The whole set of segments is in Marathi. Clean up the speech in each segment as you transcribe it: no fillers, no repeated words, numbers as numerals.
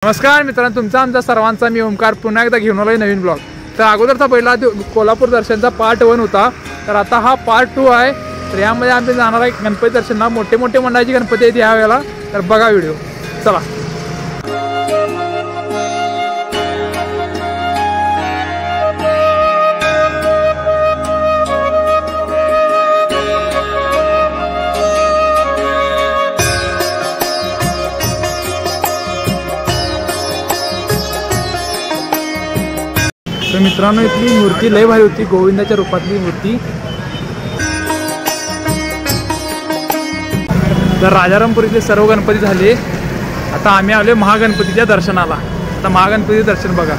नमस्कार मित्रांनो, तुमचा आमचा सर्वांचा मी ओमकार पुन्हा एकदा घेऊन आलोय नवीन ब्लॉग। तर अगोदरचा पहिला कोल्हापूर दर्शनचा पार्ट 1 होता, तर आता हा पार्ट 2 आहे। तर यामध्ये आम्ही जाणार आहे गणपती दर्शनला। मोठे मोठे मंडळाची गणपती आहेत या वेळेला, तर बघा व्हिडिओ, चला। तर मित्रांनो, इथली मूर्ती लय भारी होती, गोविंदाच्या रूपातली मूर्ती। तर राजारामपुरीतले सर्व गणपती झाले, आता आम्ही आलो महागणपतीच्या दर्शनाला। आता महागणपतीचे दर्शन बघा।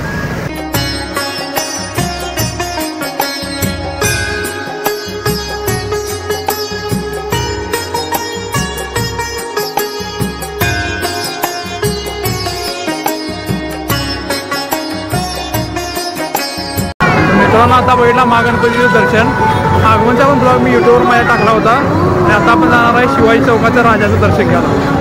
मित्रांनो, आता बघितला महागणपतीचं दर्शन। आगमनचा पण ब्लॉग मी यूट्यूबवर माझ्या टाकला होता, आणि आता आपण जाणार आहे शिवाजी चौकाच्या राजाचं दर्शन घ्यायला।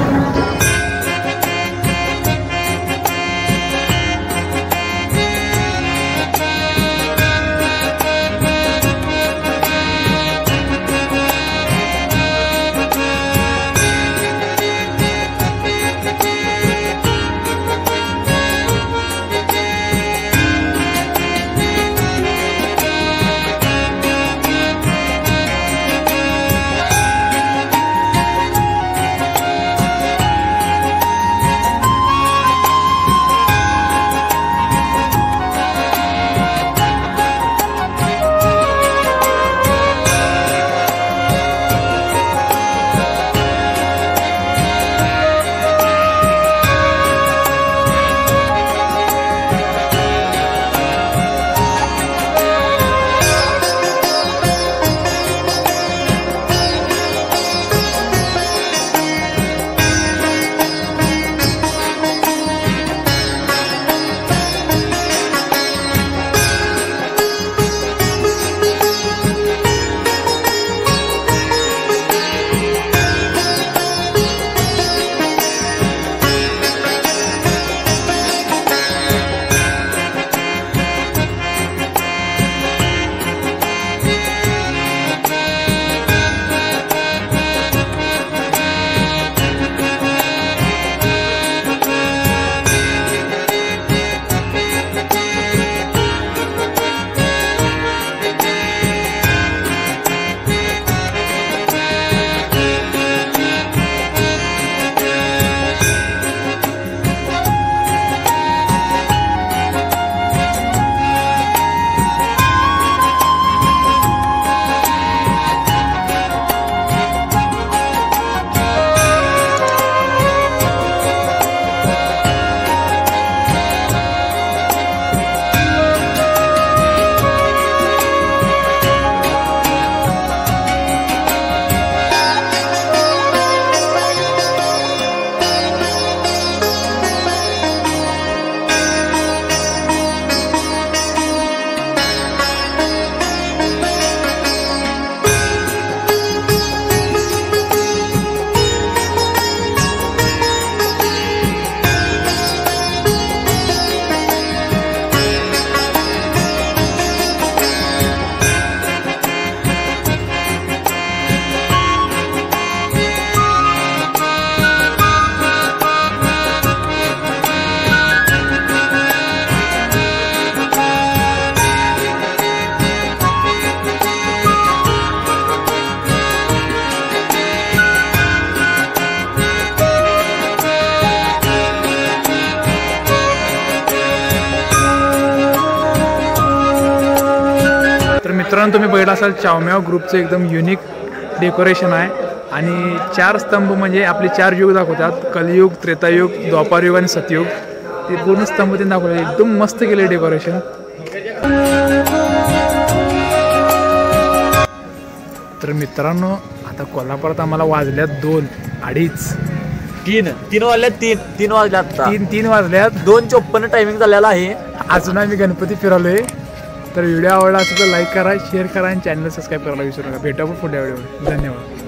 मित्रांनो, तुम्ही बघितलं असाल चावम्याव ग्रुपचं एकदम युनिक डेकोरेशन आहे, आणि 4 स्तंभ म्हणजे आपले 4 युग दाखवतात, कलियुग, त्रेतायुग, द्वापारयुग आणि सतयुग। ते पूर्ण स्तंभ त्यांनी दाखवले, एकदम मस्त केले डेकोरेशन। तर मित्रांनो, आता कोल्हापुरात आम्हाला वाजल्यात 2, 2:30, 3 वाजल्यात, 3 वाजल्यात, 3 वाजल्यात, 2:54 टायमिंग झालेला आहे। अजून आम्ही गणपती फिरवलोय। तर व्हिडिओ आवडला असेल तर लाईक करा, शेअर करा आणि चॅनल सबस्क्राईब करायला विसरू नका। भेटू पुढल्या व्हिडिओमध्ये। धन्यवाद।